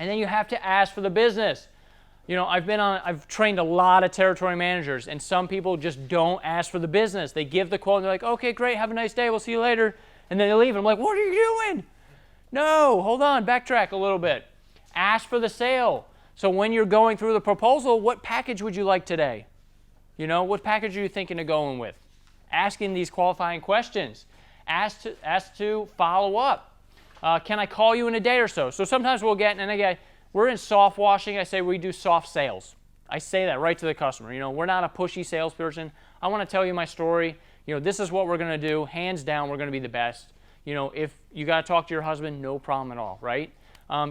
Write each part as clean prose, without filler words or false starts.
And then you have to ask for the business. You know, I've trained a lot of territory managers, and some people just don't ask for the business. They give the quote, and they're like, okay, great, have a nice day, we'll see you later. And then they leave, and I'm like, what are you doing? No, hold on, backtrack a little bit. Ask for the sale. So when you're going through the proposal, what package would you like today? You know, what package are you thinking of going with? Asking these qualifying questions. Ask to follow up. Can I call you in a day or so? So sometimes we'll get, and again, we're in soft washing. I say we do soft sales. I say that right to the customer. You know, we're not a pushy salesperson. I want to tell you my story. You know, this is what we're going to do. Hands down, we're going to be the best. You know, if you got to talk to your husband, no problem at all, right?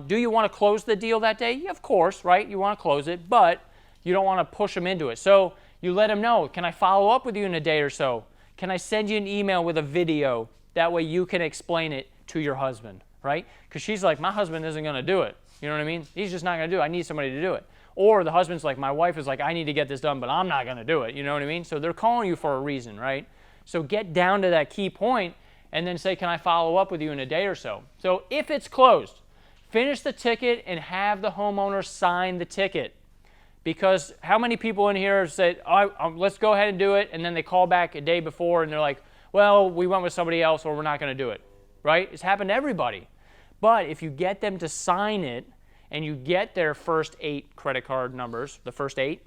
Do you want to close the deal that day? Yeah, of course, right? You want to close it, but you don't want to push them into it. So you let them know, can I follow up with you in a day or so? Can I send you an email with a video? That way you can explain it to your husband, right? Because she's like, my husband isn't going to do it. You know what I mean? He's just not going to do it. I need somebody to do it. Or the husband's like, my wife is like, I need to get this done, but I'm not going to do it. You know what I mean? So they're calling you for a reason, right? So get down to that key point and then say, can I follow up with you in a day or so? So if it's closed, finish the ticket and have the homeowner sign the ticket. Because how many people in here say, let's go ahead and do it, and then they call back a day before and they're like, well, we went with somebody else or we're not going to do it, right? It's happened to everybody. But if you get them to sign it and you get their first 8 credit card numbers, the first 8,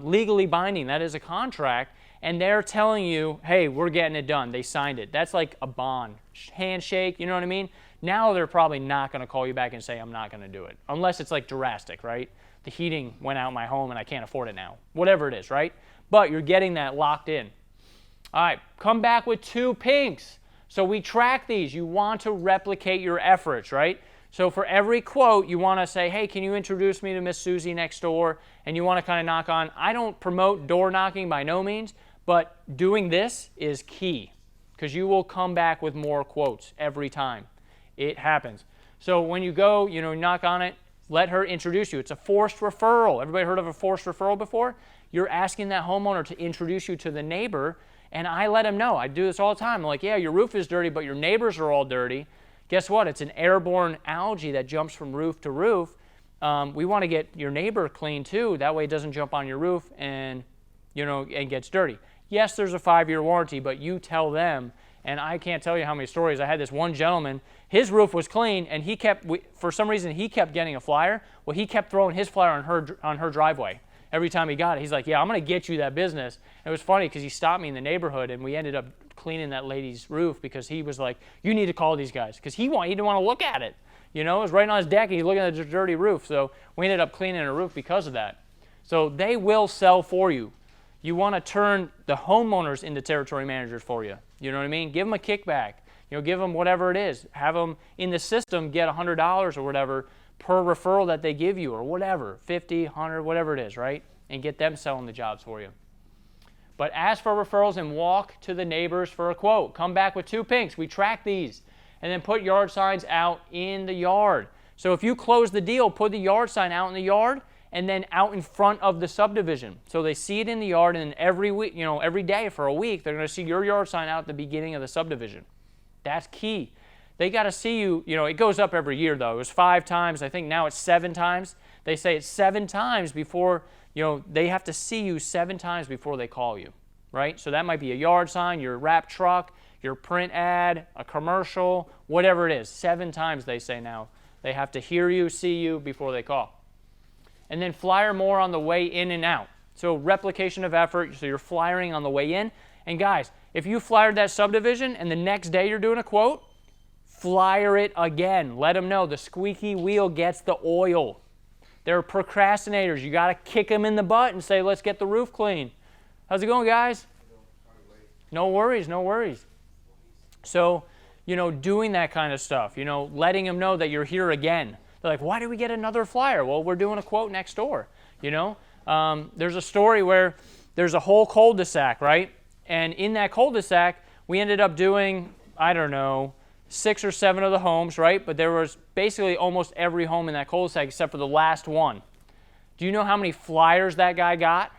legally binding, that is a contract, and they're telling you, hey, we're getting it done. They signed it. That's like a bond, handshake, you know what I mean? Now they're probably not going to call you back and say, I'm not going to do it, unless it's like drastic, right? The heating went out in my home and I can't afford it now. Whatever it is, right? But you're getting that locked in. All right, come back with 2 pinks. So we track these. You want to replicate your efforts, right? So for every quote, you want to say, hey, can you introduce me to Miss Susie next door? And you want to kind of knock on. I don't promote door knocking by no means, but doing this is key because you will come back with more quotes every time. It happens. So when you go, you know, knock on it, let her introduce you. It's a forced referral. Everybody heard of a forced referral before? You're asking that homeowner to introduce you to the neighbor, and I let them know. I do this all the time. I'm like, yeah, your roof is dirty, but your neighbors are all dirty. Guess what? It's an airborne algae that jumps from roof to roof. We want to get your neighbor clean too. That way it doesn't jump on your roof and, you know, and gets dirty. Yes, there's a 5-year warranty, but you tell them. And I can't tell you how many stories. I had this one gentleman, his roof was clean, and he kept, for some reason, he kept getting a flyer. Well, he kept throwing his flyer on her driveway every time he got it. He's like, yeah, I'm going to get you that business. And it was funny because he stopped me in the neighborhood, and we ended up cleaning that lady's roof because he was like, you need to call these guys because he didn't want to look at it. You know, it was right on his deck, and he's looking at the dirty roof. So we ended up cleaning her roof because of that. So they will sell for you. You want to turn the homeowners into territory managers for you. You know what I mean? Give them a kickback. You know, give them whatever it is. Have them in the system get $100 or whatever per referral that they give you or whatever, 50, 100, whatever it is, right? And get them selling the jobs for you. But ask for referrals and walk to the neighbors for a quote. Come back with 2 pinks. We track these. And then put yard signs out in the yard. So if you close the deal, put the yard sign out in the yard and then out in front of the subdivision. So they see it in the yard, and then every week, you know, every day for a week, they're going to see your yard sign out at the beginning of the subdivision. That's key. They got to see you, you know, it goes up every year though. It was 5 times. I think now it's 7 times. They say it's 7 times before, you know, they have to see you 7 times before they call you, right? So that might be a yard sign, your wrap truck, your print ad, a commercial, whatever it is. 7 times they say now. They have to hear you, see you before they call. And then flyer more on the way in and out. So replication of effort, so you're flyering on the way in. And guys, if you flyered that subdivision and the next day you're doing a quote, flyer it again. Let them know the squeaky wheel gets the oil. They're procrastinators. You got to kick them in the butt and say, let's get the roof clean. How's it going, guys? No worries, no worries. So, you know, doing that kind of stuff, you know, letting them know that you're here again. They're like, why did we get another flyer? Well, we're doing a quote next door, you know. There's a story where there's a whole cul-de-sac, right? And in that cul-de-sac, we ended up doing, I don't know, 6 or 7 of the homes, right? But there was basically almost every home in that cul-de-sac except for the last one. Do you know how many flyers that guy got?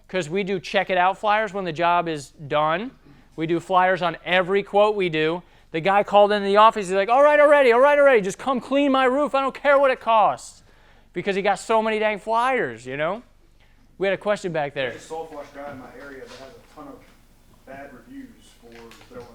Because we do check it out flyers when the job is done. We do flyers on every quote we do. The guy called into the office. He's like, all right already. Just come clean my roof. I don't care what it costs. Because he got so many dang flyers, you know? We had a question back there. There's a soul flush guy in my area that has a ton of bad reviews for throwing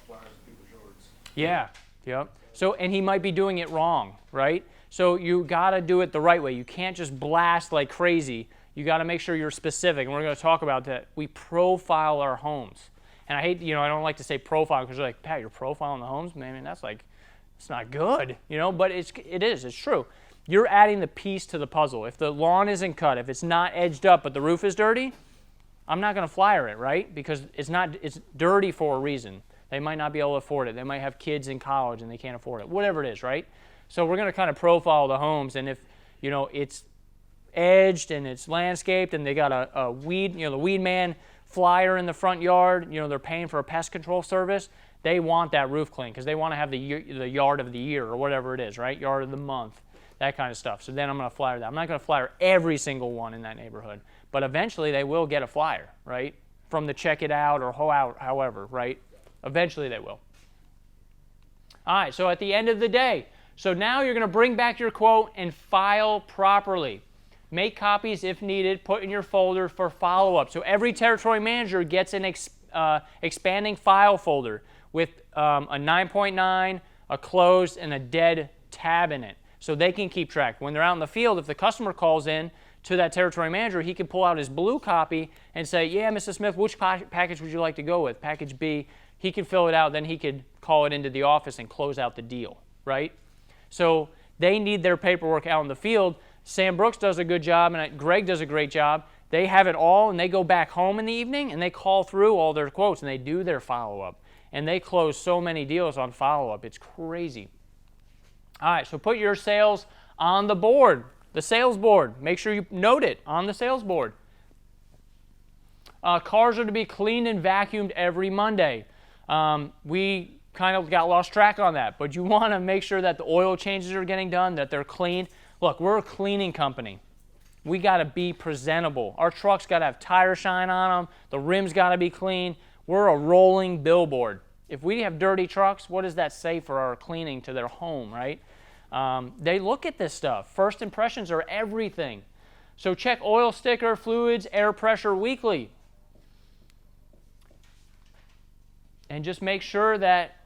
flyers in people's yards. Yeah, yep. So, and he might be doing it wrong, right? So you got to do it the right way. You can't just blast like crazy. You got to make sure you're specific. And we're going to talk about that. We profile our homes. And I hate, I don't like to say profile because you're like, Pat, you're profiling the homes? Man, that's like, it's not good, but it is. It's true. You're adding the piece to the puzzle. If the lawn isn't cut, if it's not edged up, but the roof is dirty, I'm not going to flyer it, right? Because it's dirty for a reason. They might not be able to afford it. They might have kids in college and they can't afford it. Whatever it is, right? So we're going to kind of profile the homes, and if, it's edged and it's landscaped and they got a weed, the weed man flyer in the front yard, they're paying for a pest control service, they want that roof clean because they want to have the yard of the year or whatever it is, right? Yard of the month. That kind of stuff. So then I'm going to flyer that. I'm not going to flyer every single one in that neighborhood, but eventually they will get a flyer, right? From the check it out or however, right? Eventually they will. All right, so at the end of the day, so now you're going to bring back your quote and file properly. Make copies if needed, put in your folder for follow-up. So every territory manager gets an expanding file folder with a 9.9, a closed, and a dead tab in it. So they can keep track. When they're out in the field, if the customer calls in to that territory manager, he can pull out his blue copy and say, yeah, Mrs. Smith, which package would you like to go with? Package B. He can fill it out, then he could call it into the office and close out the deal, right? So they need their paperwork out in the field. Sam Brooks does a good job, and Greg does a great job. They have it all, and they go back home in the evening, and they call through all their quotes, and they do their follow-up. And they close so many deals on follow-up. It's crazy. All right, so put your sales on the board, the sales board. Make sure you note it on the sales board. Cars are to be cleaned and vacuumed every Monday. We kind of got lost track on that, but you want to make sure that the oil changes are getting done, that they're clean. Look, we're a cleaning company. We got to be presentable. Our trucks got to have tire shine on them. The rims got to be clean. We're a rolling billboard. If we have dirty trucks, what does that say for our cleaning to their home, right? They look at this stuff. First impressions are everything. So check oil sticker, fluids, air pressure weekly. And just make sure that,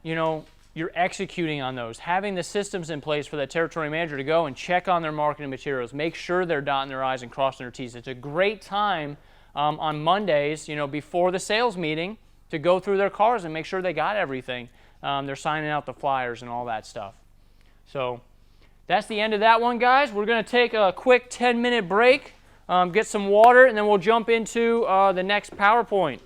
you're executing on those. Having the systems in place for that territory manager to go and check on their marketing materials. Make sure they're dotting their I's and crossing their T's. It's a great time on Mondays, before the sales meeting to go through their cars and make sure they got everything. They're signing out the flyers and all that stuff. So that's the end of that one, guys. We're going to take a quick 10-minute break, get some water, and then we'll jump into the next PowerPoint.